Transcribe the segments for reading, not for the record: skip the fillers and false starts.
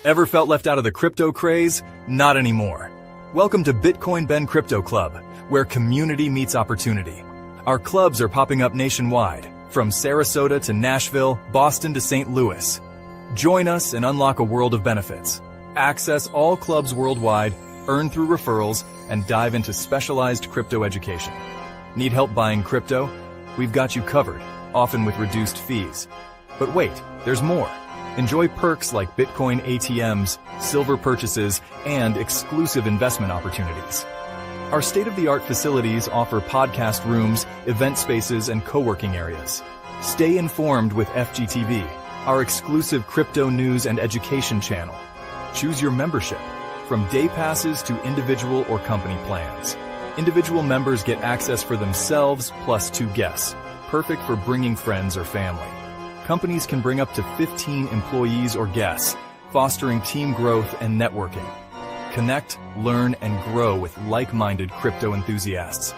Ever felt left out of the crypto craze? Not anymore. Welcome to Bitcoin Ben Crypto Club, where community meets opportunity. Our clubs are popping up nationwide, from Sarasota to Nashville, Boston to St. Louis. Join us and unlock a world of benefits. Access all clubs worldwide, earn through referrals, and dive into specialized crypto education. Need help buying crypto? We've got you covered, often with reduced fees. But wait, there's more. Enjoy perks like Bitcoin ATMs, silver purchases, and exclusive investment opportunities. Our state-of-the-art facilities offer podcast rooms, event spaces, and co-working areas. Stay informed with FGTV, our exclusive crypto news and education channel. Choose your membership, from day passes to individual or company plans. Individual members get access for themselves plus 2 guests, perfect for bringing friends or family. Companies can bring up to 15 employees or guests, fostering team growth and networking. Connect, learn, and grow with like-minded crypto enthusiasts.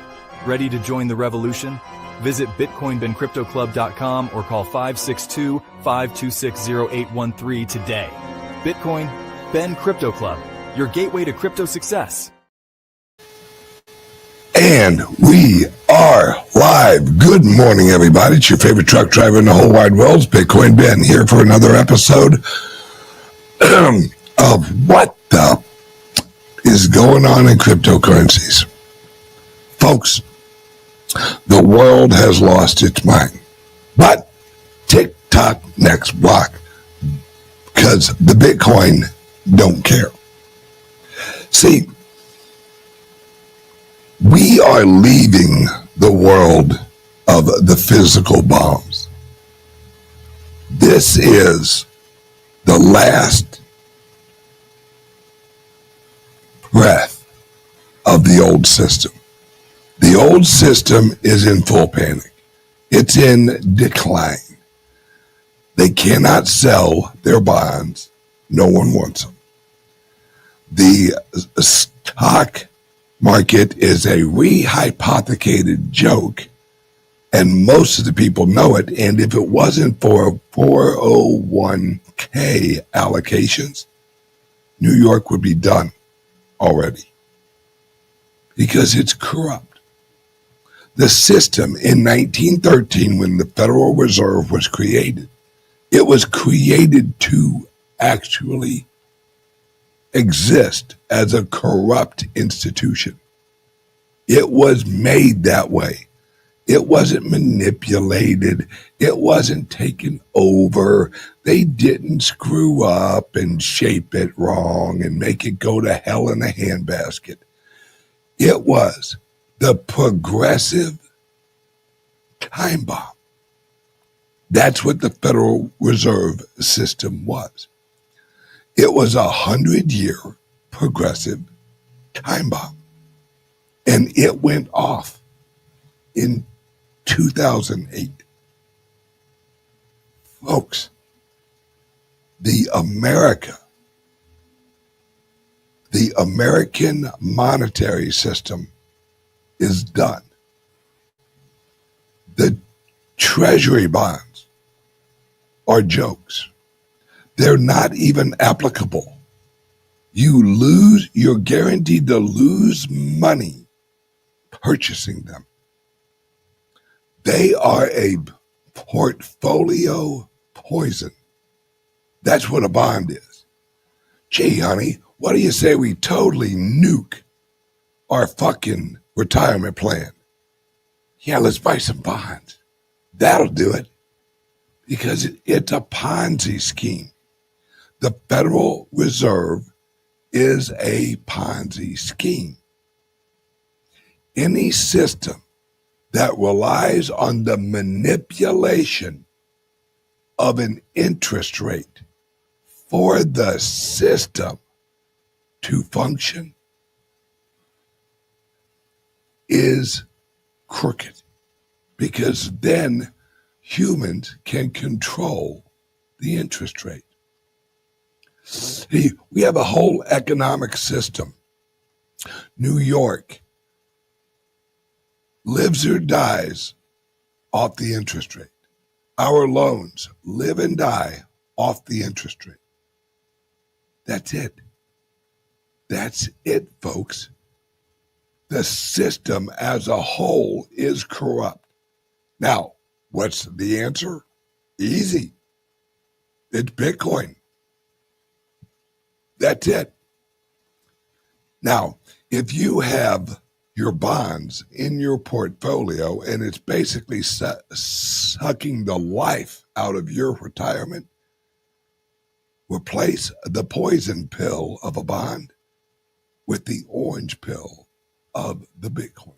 Ready to join the revolution? Visit BitcoinBenCryptoClub.com or call 562-526-0813 today. Bitcoin Ben Crypto Club, your gateway to crypto success. And we are live. Good morning, everybody. It's your favorite truck driver in the whole wide world. It's Bitcoin Ben here for another episode of what the is going on in cryptocurrencies. Folks, the world has lost its mind. But TikTok next block, because the Bitcoin don't care. See, we are leaving the world of the physical bombs. This is the last breath of the old system. The old system is in full panic. It's in decline. They cannot sell their bonds. No one wants them. The stock market is a rehypothecated joke, and most of the people know it. And if it wasn't for 401k allocations, New York would be done already, because it's corrupt. The system in 1913, when the Federal Reserve was created, it was created to actually exist as a corrupt institution. It was made that way. It wasn't manipulated. It wasn't taken over. They didn't screw up and shape it wrong and make it go to hell in a handbasket. It was the progressive time bomb. That's what the Federal Reserve System was. It was 100-year progressive time bomb. And it went off in 2008. Folks, the American monetary system is done. The treasury bonds are jokes. They're not even applicable. You're guaranteed to lose money purchasing them. They are a portfolio poison. That's what a bond is. Gee, honey, what do you say we totally nuke our fucking retirement plan? Yeah, let's buy some bonds. That'll do it. Because it's a Ponzi scheme. The Federal Reserve is a Ponzi scheme. Any system that relies on the manipulation of an interest rate for the system to function is crooked, because then humans can control the interest rate. See, we have a whole economic system. New York lives or dies off the interest rate. Our loans live and die off the interest rate. That's it. That's it, folks. The system as a whole is corrupt. Now, what's the answer? Easy. It's Bitcoin. That's it. Now, if you have your bonds in your portfolio and it's basically sucking the life out of your retirement, replace the poison pill of a bond with the orange pill of the Bitcoin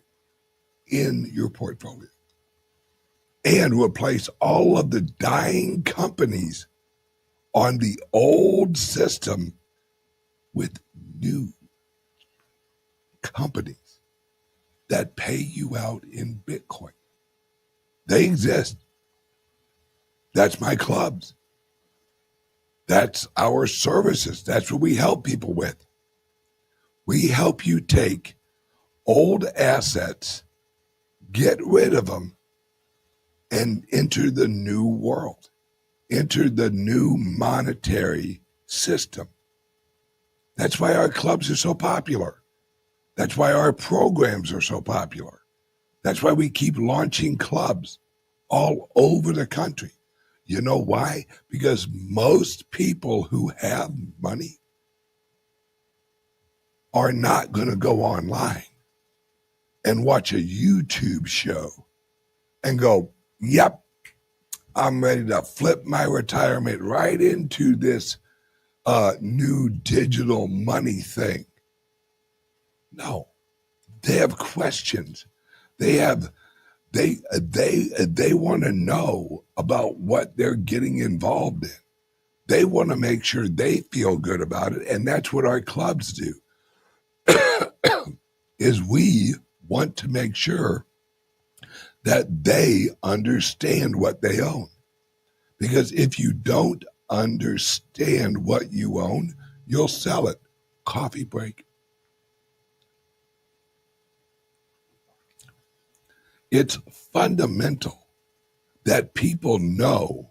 in your portfolio. And replace all of the dying companies on the old system with new companies that pay you out in Bitcoin. They exist. That's my clubs. That's our services. That's what we help people with. We help you take old assets, get rid of them, and enter the new world, enter the new monetary system. That's why our clubs are so popular. That's why our programs are so popular. That's why we keep launching clubs all over the country. You know why? Because most people who have money are not going to go online and watch a YouTube show and go, yep, I'm ready to flip my retirement right into this new digital money thing. No, they have questions. They want to know about what they're getting involved in. They want to make sure they feel good about it, and that's what our clubs do. Is we want to make sure that they understand what they own. Because if you don't understand what you own, you'll sell it. Coffee break. It's fundamental that people know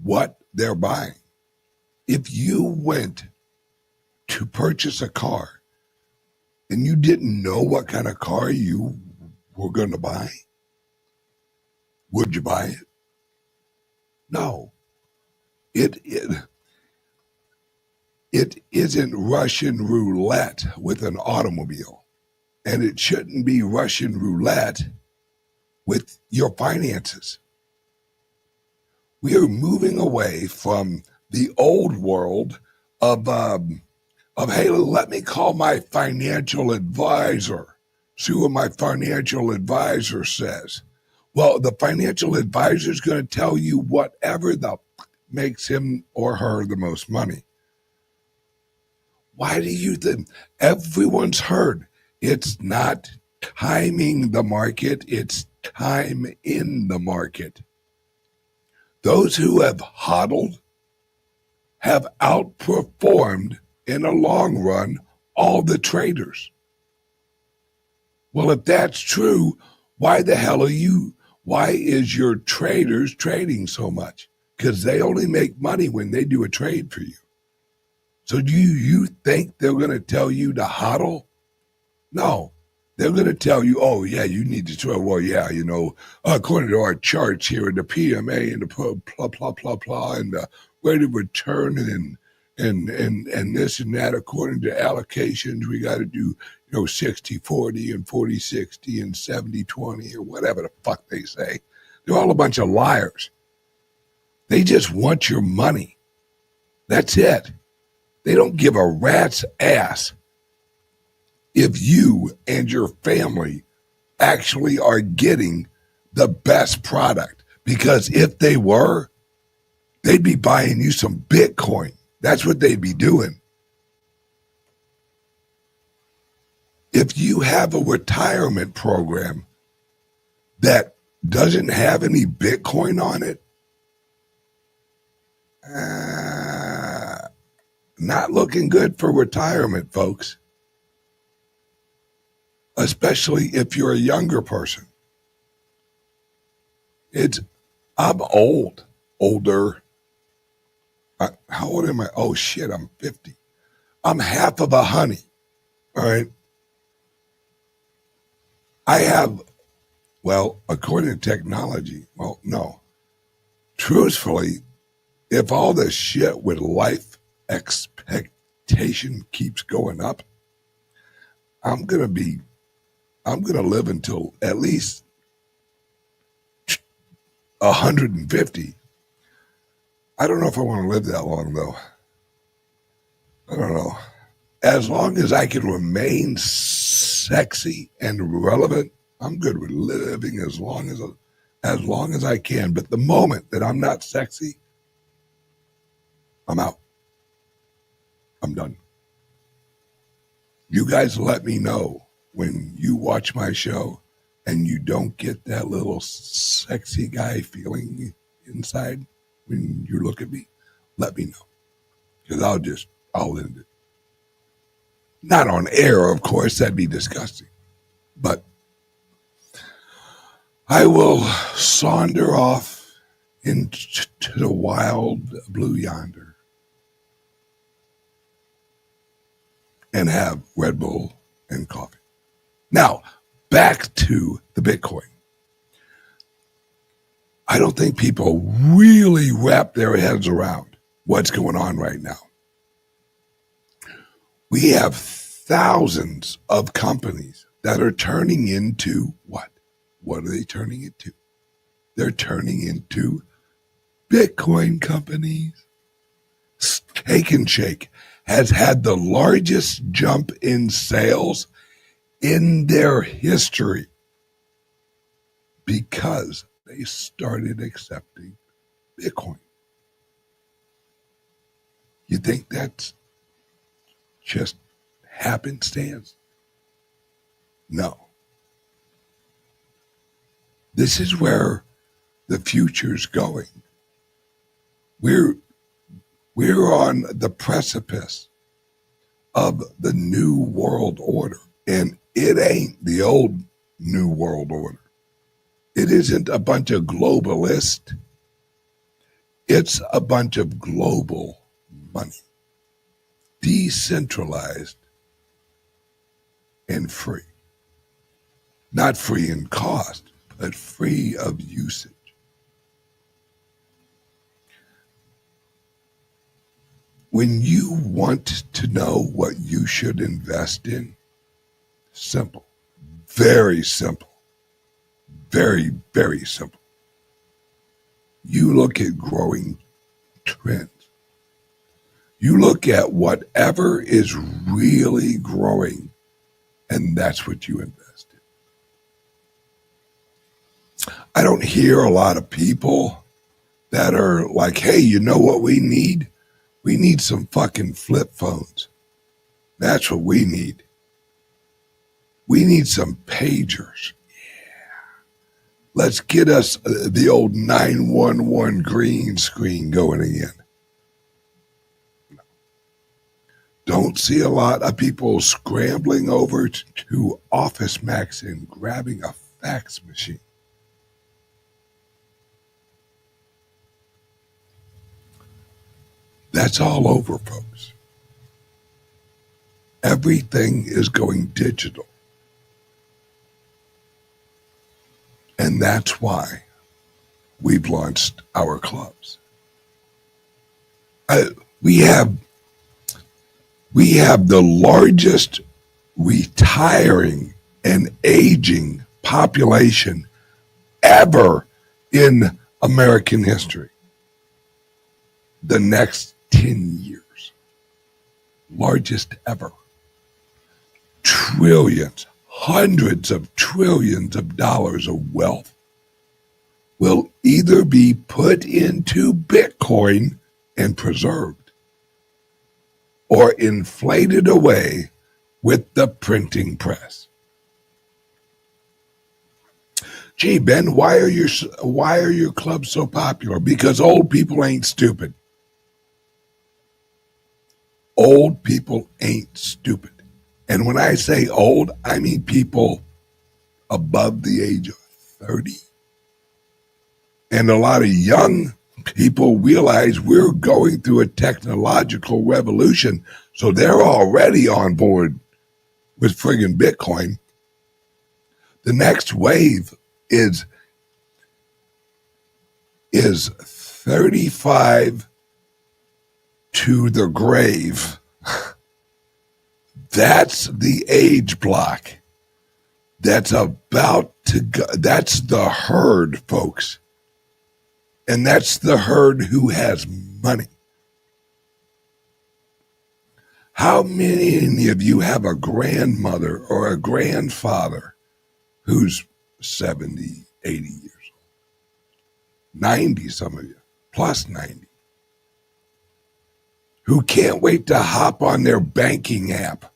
what they're buying. If you went to purchase a car and you didn't know what kind of car you were going to buy, would you buy it? No. It isn't Russian roulette with an automobile, and it shouldn't be Russian roulette with your finances. We are moving away from the old world of hey, let me call my financial advisor, see what my financial advisor says. Well, the financial advisor is going to tell you whatever makes him or her the most money. Why do you think? Everyone's heard it's not timing the market, it's time in the market. Those who have hodled have outperformed in the long run all the traders. Well, if that's true, why is your traders trading so much? Because they only make money when they do a trade for you. So do you think they're going to tell you to hodl? No. They're going to tell you, oh, yeah, you need to trade. Well, yeah, according to our charts here in the PMA and the blah, blah, blah, blah, and the rate of return and this and that, according to allocations, we got to do 60-40 and 40-60 and 70-20 or whatever the fuck they say. They're all a bunch of liars. They just want your money. That's it. They don't give a rat's ass if you and your family actually are getting the best product. Because if they were, they'd be buying you some Bitcoin. That's what they'd be doing. If you have a retirement program that doesn't have any Bitcoin on it, not looking good for retirement, folks. Especially if you're a younger person. I'm older. How old am I? Oh shit, I'm 50. I'm half of a honey. All right. I have, well, according to technology, well, no. Truthfully, if all this shit with life expectation keeps going up, I'm going to live until at least 150. I don't know if I want to live that long, though. I don't know. As long as I can remain sexy and relevant, I'm good with living as long as I can. But the moment that I'm not sexy, I'm out. I'm done. You guys let me know when you watch my show and you don't get that little sexy guy feeling inside when you look at me. Let me know, because I'll end it. Not on air, of course, that'd be disgusting. But I will saunter off into the wild blue yonder and have Red Bull and coffee. Now, back to the Bitcoin. I don't think people really wrap their heads around what's going on right now. We have thousands of companies that are turning into what? What are they turning into? They're turning into Bitcoin companies. Steak and Shake has had the largest jump in sales in their history because they started accepting Bitcoin. You think that's just happenstance? No. This is where the future's going. We're on the precipice of the new world order, and it ain't the old new world order. It isn't a bunch of globalists. It's a bunch of global money, decentralized and free. Not free in cost, but free of usage. When you want to know what you should invest in, simple, very simple, very, very simple. You look at growing trends. You look at whatever is really growing, and that's what you invest in. I don't hear a lot of people that are like, hey, you know what we need? We need some fucking flip phones. That's what we need. We need some pagers. Yeah. Let's get us the old 911 green screen going again. Don't see a lot of people scrambling over to Office Max and grabbing a fax machine. That's all over, folks. Everything is going digital. And that's why we've launched our clubs. We have the largest retiring and aging population ever in American history. The next 10 years, largest ever. Trillions, hundreds of trillions of dollars of wealth will either be put into Bitcoin and preserved or inflated away with the printing press. Gee, Ben, why are your clubs so popular? Because old people ain't stupid. Old people ain't stupid. And when I say old, I mean people above the age of 30. And a lot of young People realize we're going through a technological revolution, so they're already on board with friggin' Bitcoin. The next wave is 35 to the grave. That's the age block. That's about to go. That's the herd, folks. And that's the herd who has money. How many of you have a grandmother or a grandfather who's 70, 80 years old? 90, some of you, plus 90, who can't wait to hop on their banking app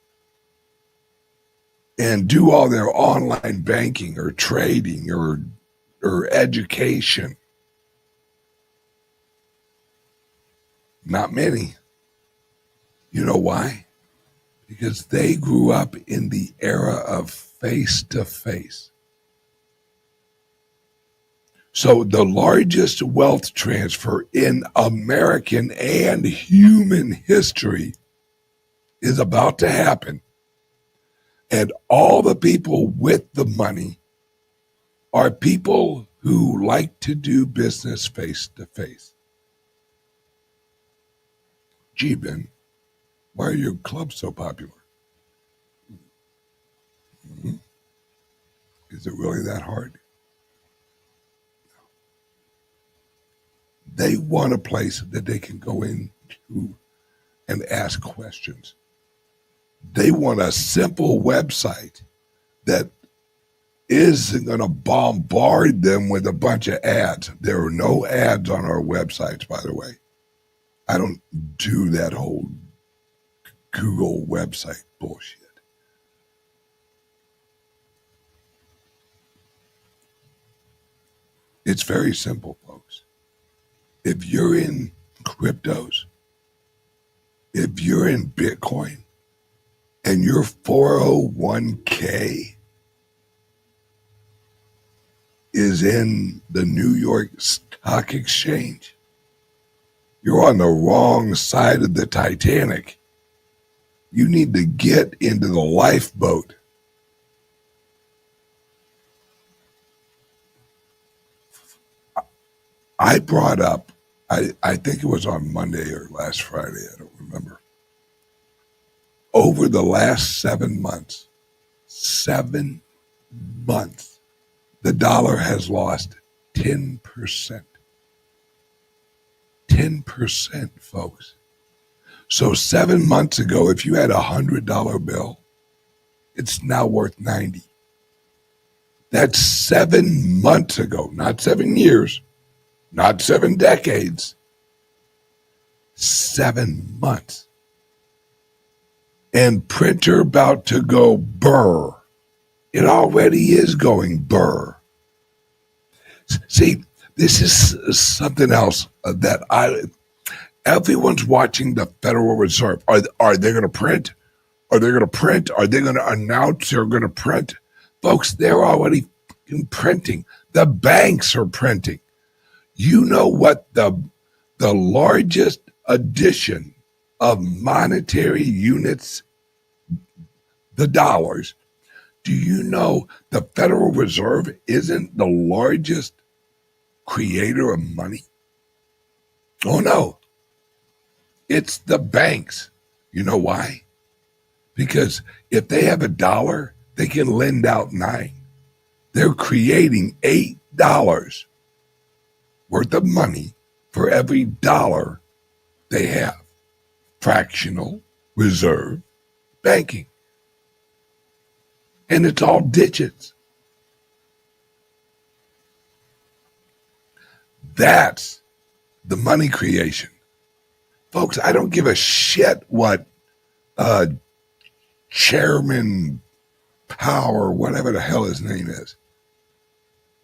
and do all their online banking or trading or education? Not many. You know why? Because they grew up in the era of face-to-face. So the largest wealth transfer in American and human history is about to happen. And all the people with the money are people who like to do business face-to-face. Gee, Ben, why are your clubs so popular? Mm-hmm. Is it really that hard? They want a place that they can go into and ask questions. They want a simple website that isn't going to bombard them with a bunch of ads. There are no ads on our websites, by the way. I don't do that whole Google website bullshit. It's very simple, folks. If you're in cryptos, if you're in Bitcoin, and your 401k is in the New York Stock Exchange, you're on the wrong side of the Titanic. You need to get into the lifeboat. I brought up, I think it was on Monday or last Friday, I don't remember. Over the last 7 months, the dollar has lost 10%. 10%, folks. So 7 months ago, if you had a $100 bill, it's now worth 90. That's 7 months ago, not 7 years, not 7 decades, 7 months. And printer about to go burr. It already is going burr. See, this is something else that everyone's watching the Federal Reserve. Are they going to print? Are they going to print? Are they going to announce they're going to print? Folks, they're already printing. The banks are printing. You know what the largest addition of monetary units, the dollars, do you know the Federal Reserve isn't the largest creator of money? Oh, no. It's the banks. You know why? Because if they have $1, they can lend out 9. They're creating $8 worth of money for every dollar they have. Fractional reserve banking. And it's all digits. That's the money creation. Folks, I don't give a shit what Chairman Power, whatever the hell his name is.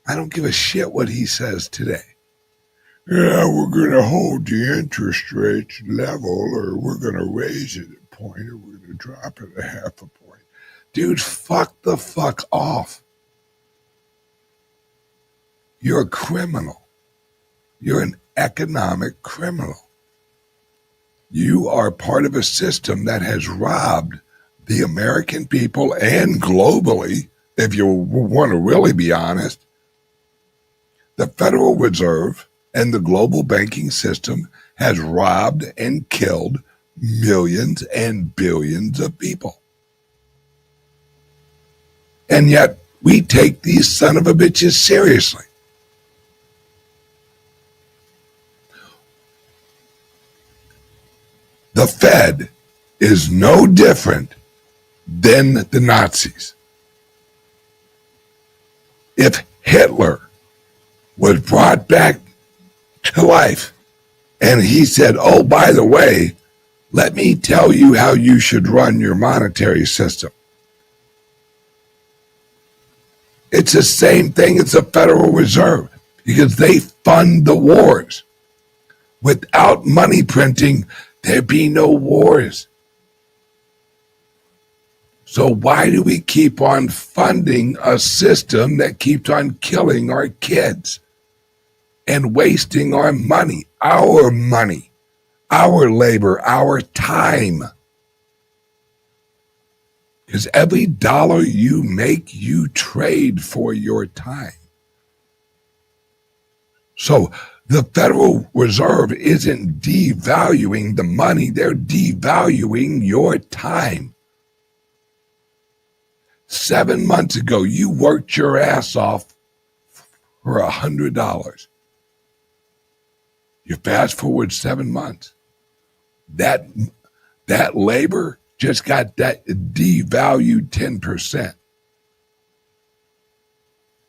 I don't give a shit what he says today. Yeah, we're going to hold the interest rates level, or we're going to raise it a point, or we're going to drop it a half a point. Dude, fuck the fuck off. You're a criminal. You're an economic criminal. You are part of a system that has robbed the American people and globally, if you want to really be honest. The Federal Reserve and the global banking system has robbed and killed millions and billions of people. And yet we take these son of a bitches seriously. The Fed is no different than the Nazis. If Hitler was brought back to life and he said, oh, by the way, let me tell you how you should run your monetary system. It's the same thing as the Federal Reserve because they fund the wars. Without money printing, there'd be no wars. So why do we keep on funding a system that keeps on killing our kids and wasting our money, our labor, our time? Because every dollar you make, you trade for your time. So the Federal Reserve isn't devaluing the money, they're devaluing your time. 7 months ago, you worked your ass off for $100. You fast forward 7 months. That labor just got that devalued 10%.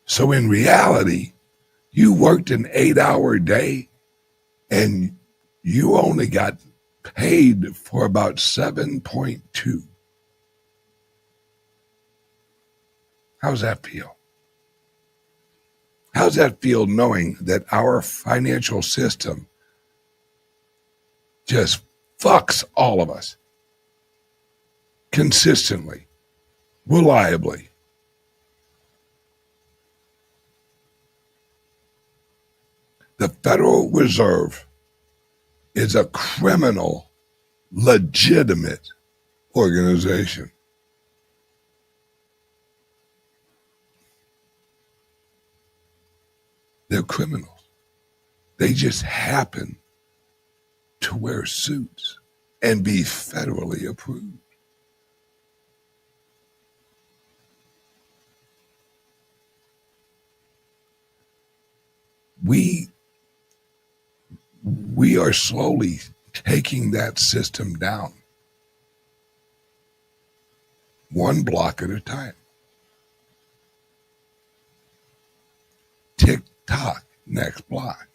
So in reality, you worked an 8-hour day and you only got paid for about 7.2. How's that feel? How's that feel knowing that our financial system just fucks all of us consistently, reliably? The Federal Reserve is a criminal, legitimate organization. They're criminals. They just happen to wear suits and be federally approved. We are slowly taking that system down, one block at a time. Tick-tock, next block.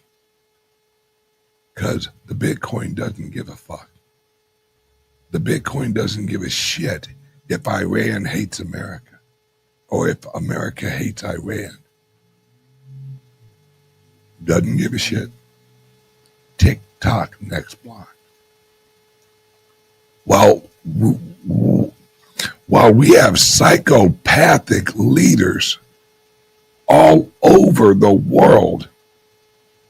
Because the Bitcoin doesn't give a fuck. The Bitcoin doesn't give a shit if Iran hates America or if America hates Iran. Doesn't give a shit. Tick-tock, next block. While we have psychopathic leaders all over the world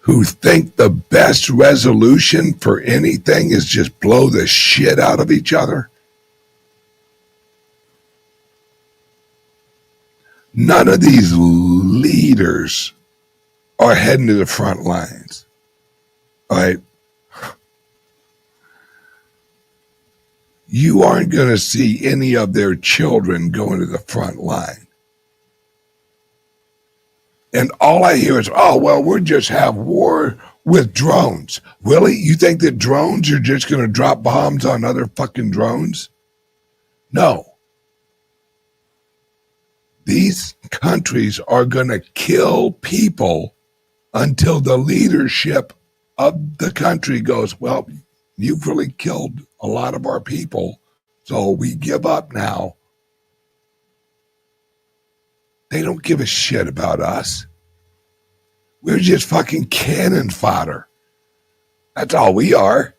who think the best resolution for anything is just blow the shit out of each other, none of these leaders are heading to the front lines. All right. You aren't going to see any of their children going to the front line. And all I hear is, oh, well, we'll just have war with drones. Really? You think that drones are just going to drop bombs on other fucking drones? No. These countries are going to kill people until the leadership of the country goes, well, you've really killed a lot of our people, so we give up now. They don't give a shit about us. We're just fucking cannon fodder. That's all we are.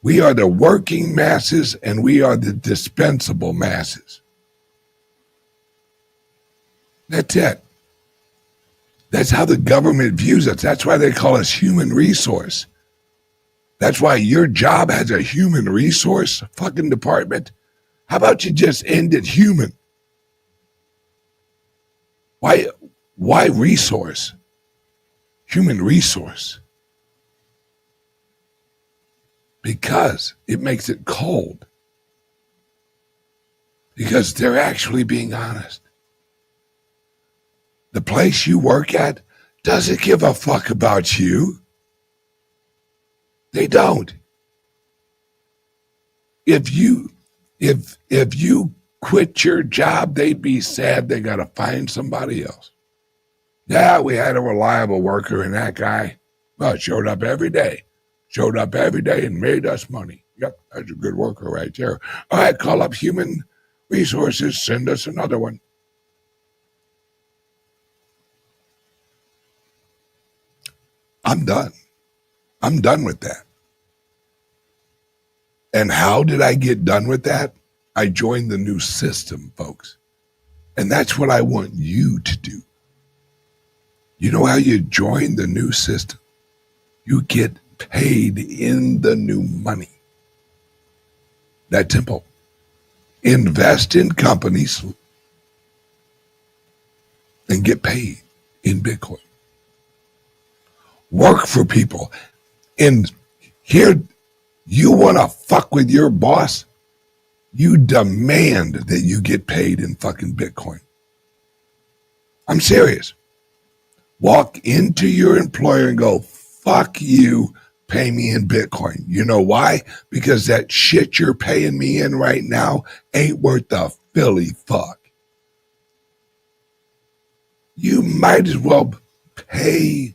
We are the working masses and we are the dispensable masses. That's it. That's how the government views us. That's why they call us human resource. That's why your job has a human resource fucking department. How about you just end it human? Why resource? Human resource. Because it makes it cold. Because they're actually being honest. The place you work at doesn't give a fuck about you. They don't. If you quit your job, they'd be sad they got to find somebody else. Yeah, we had a reliable worker, and that guy, well, showed up every day and made us money. Yep, that's a good worker right there. All right, call up human resources, send us another one. I'm done. I'm done with that. And how did I get done with that? I joined the new system, folks. And that's what I want you to do. You know how you join the new system? You get paid in the new money. That's simple. Invest in companies and get paid in Bitcoin. Work for people. And here, you want to fuck with your boss? You demand that you get paid in fucking Bitcoin. I'm serious. Walk into your employer and go, fuck you, pay me in Bitcoin. You know why? Because that shit you're paying me in right now ain't worth the Philly fuck. You might as well pay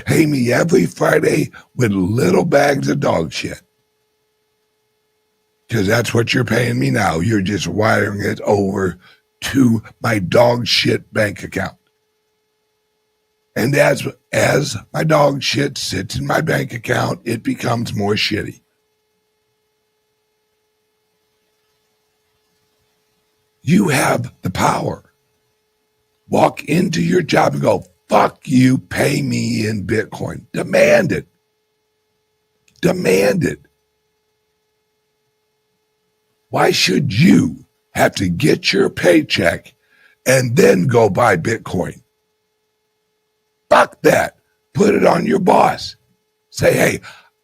me every Friday with little bags of dog shit. Because that's what you're paying me now. You're just wiring it over to my dog shit bank account. And as my dog shit sits in my bank account, it becomes more shitty. You have the power. Walk into your job and go, fuck you, pay me in Bitcoin. Demand it. Demand it. Why should you have to get your paycheck and then go buy Bitcoin? Fuck that. Put it on your boss. Say, hey,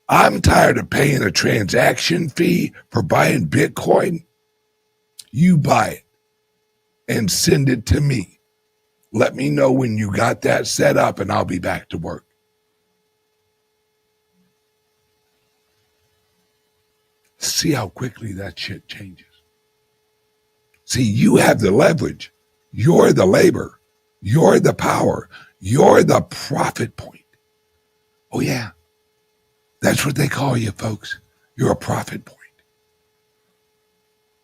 I'm tired of paying a transaction fee for buying Bitcoin. You buy it and send it to me. Let me know when you got that set up and I'll be back to work. See how quickly that shit changes. See, you have the leverage. You're the labor. You're the power. You're the profit point. Oh, yeah. That's what they call you, folks. You're a profit point.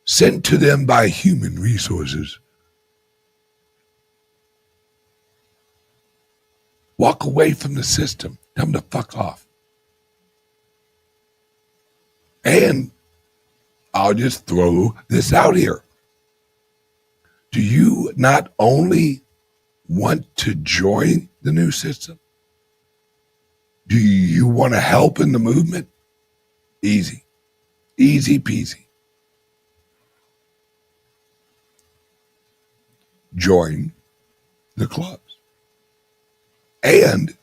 Sent to them by human resources. Walk away from the system. Tell them to fuck off. And I'll just throw this out here. Do you not only want to join the new system? Do you want to help in the movement? Easy. Easy peasy. Join the clubs. And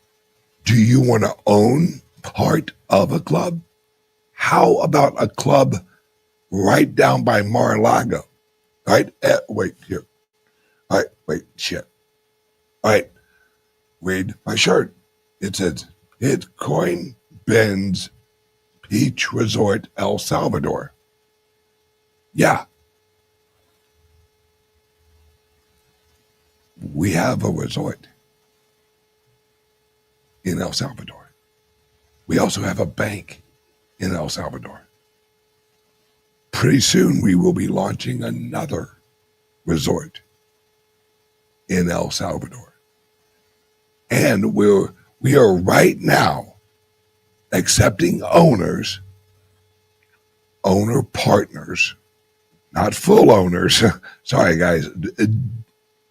do you want to own part of a club? How about a club right down by Mar-a-Lago? Right? Wait, here. All right, wait, shit. All right, read my shirt. It says, Bitcoin Ben's Beach Resort, El Salvador. Yeah. We have a resort in El Salvador. We also have a bank in El Salvador. Pretty soon we will be launching another resort in El Salvador. And we are right now accepting owner partners, not full owners. Sorry, guys.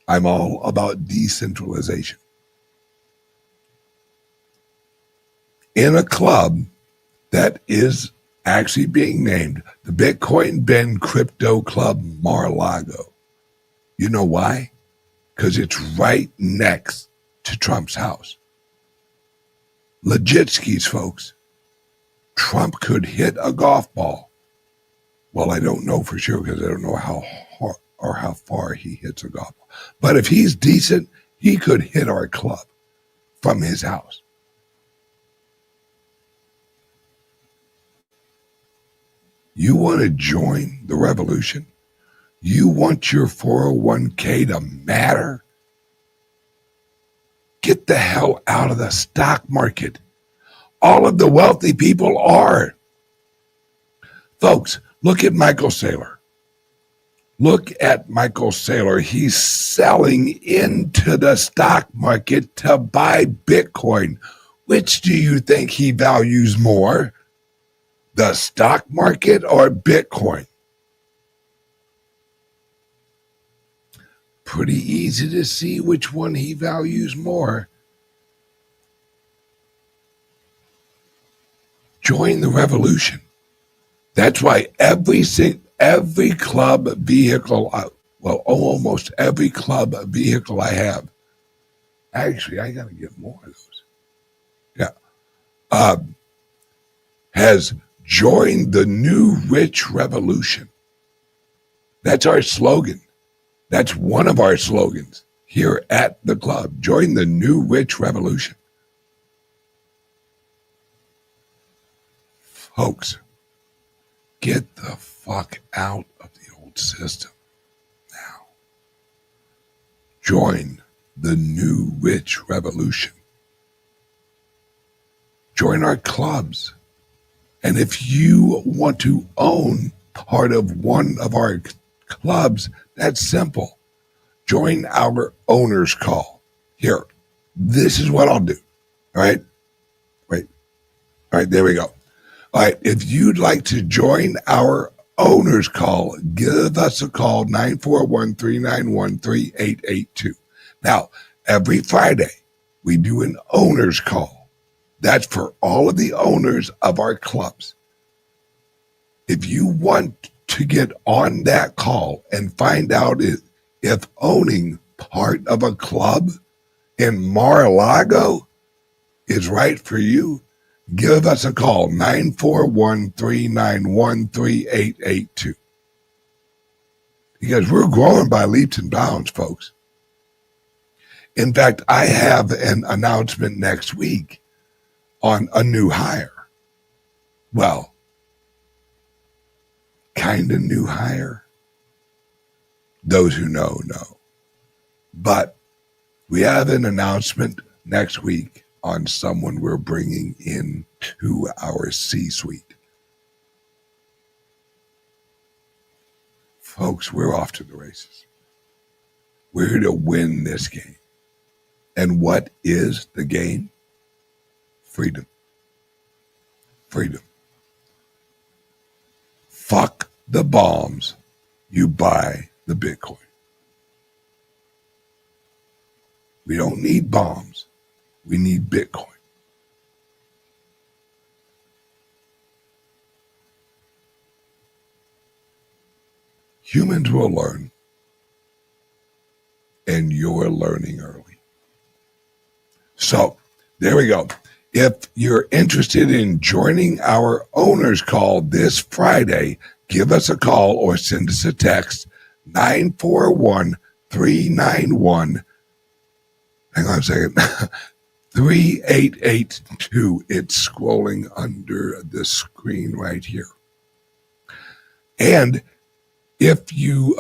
I'm all about decentralization. In a club that is actually being named the Bitcoin Ben Crypto Club Mar-a-Lago. You know why? Because it's right next to Trump's house. Legit skis, folks. Trump could hit a golf ball. Well, I don't know for sure because I don't know how hard or how far he hits a golf ball. But if he's decent, he could hit our club from his house. You want to join the revolution? You want your 401k to matter? Get the hell out of the stock market. All of the wealthy people are. Folks, look at Michael Saylor. Look at Michael Saylor. He's selling into the stock market to buy Bitcoin. Which do you think he values more? The stock market or Bitcoin? Pretty easy to see which one he values more. Join the revolution. That's why every club vehicle, almost every club vehicle I have. Actually, I got to get more of those. Yeah. Has joined the new rich revolution. That's our slogan. That's one of our slogans here at the club. Join the new rich revolution. Folks, get the fuck out of the old system now. Join the new rich revolution. Join our clubs. And if you want to own part of one of our clubs, that's simple. Join our owner's call. Here, this is what I'll do. All right? Wait. All right, there we go. All right, if you'd like to join our owner's call, give us a call, 941-391-3882. Now, every Friday, we do an owner's call. That's for all of the owners of our clubs. If you want to get on that call and find out if owning part of a club in Mar-a-Lago is right for you, give us a call, 941-391-3882. Because we're growing by leaps and bounds, folks. In fact, I have an announcement next week on a new hire. Well, kind of new hire. Those who know, know. But we have an announcement next week on someone we're bringing into our C-suite. Folks, we're off to the races. We're here to win this game. And what is the game? Freedom. Freedom. Fuck the bombs. You buy the Bitcoin. We don't need bombs. We need Bitcoin. Humans will learn, and you're learning early. So, there we go. If you're interested in joining our owner's call this Friday, give us a call or send us a text, 941-391. Hang on a second. 3882. It's scrolling under the screen right here. And if you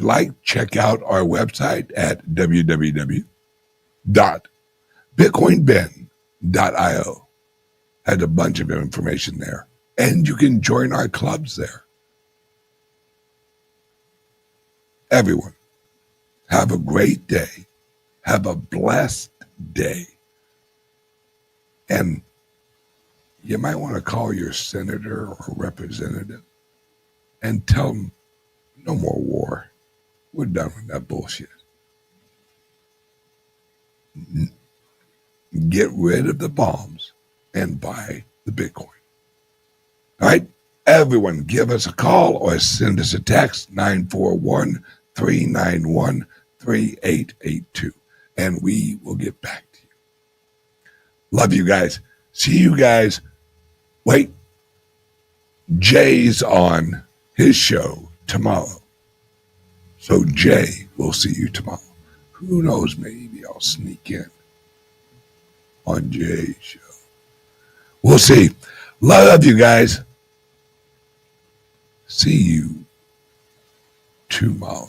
like, check out our website at www.bitcoinben.io. Has a bunch of information there. And you can join our clubs there. Everyone, have a great day. Have a blessed day. And you might want to call your senator or representative and tell them no more war. We're done with that bullshit. Get rid of the bombs and buy the Bitcoin. All right? Everyone, give us a call or send us a text, 941-391-3882, and we will get back to you. Love you guys. See you guys. Wait. Jay's on his show tomorrow. So Jay will see you tomorrow. Who knows, maybe I'll sneak in on Jay's show. We'll see. Love you guys. See you tomorrow.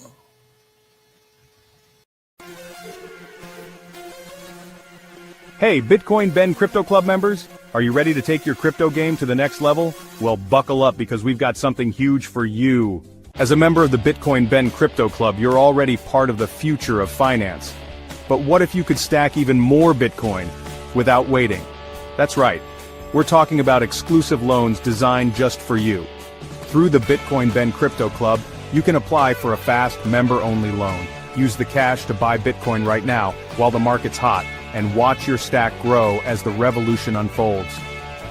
Hey, Bitcoin Ben Crypto Club members, are you ready to take your crypto game to the next level? Well, buckle up because we've got something huge for you. As a member of the Bitcoin Ben Crypto Club, you're already part of the future of finance. But what if you could stack even more Bitcoin without waiting? That's right. We're talking about exclusive loans designed just for you. Through the Bitcoin Ben Crypto Club, you can apply for a fast, member-only loan. Use the cash to buy Bitcoin right now while the market's hot, and watch your stack grow as the revolution unfolds.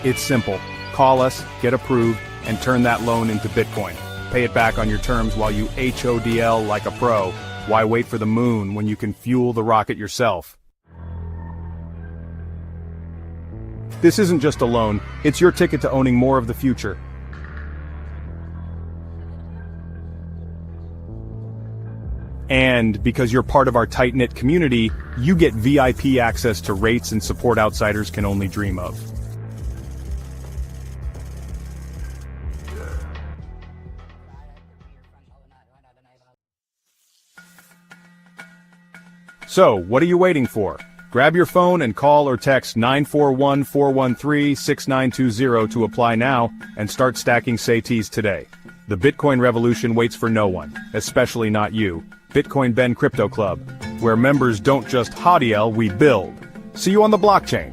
It's simple. Call us, get approved, and turn that loan into Bitcoin. Pay it back on your terms while you HODL like a pro. Why wait for the moon when you can fuel the rocket yourself? This isn't just a loan, it's your ticket to owning more of the future. And because you're part of our tight-knit community, you get VIP access to rates and support outsiders can only dream of. So, what are you waiting for? Grab your phone and call or text 941-413-6920 to apply now and start stacking SATs today. The Bitcoin revolution waits for no one, especially not you. Bitcoin Ben Crypto Club, where members don't just HODL, we build. See you on the blockchain.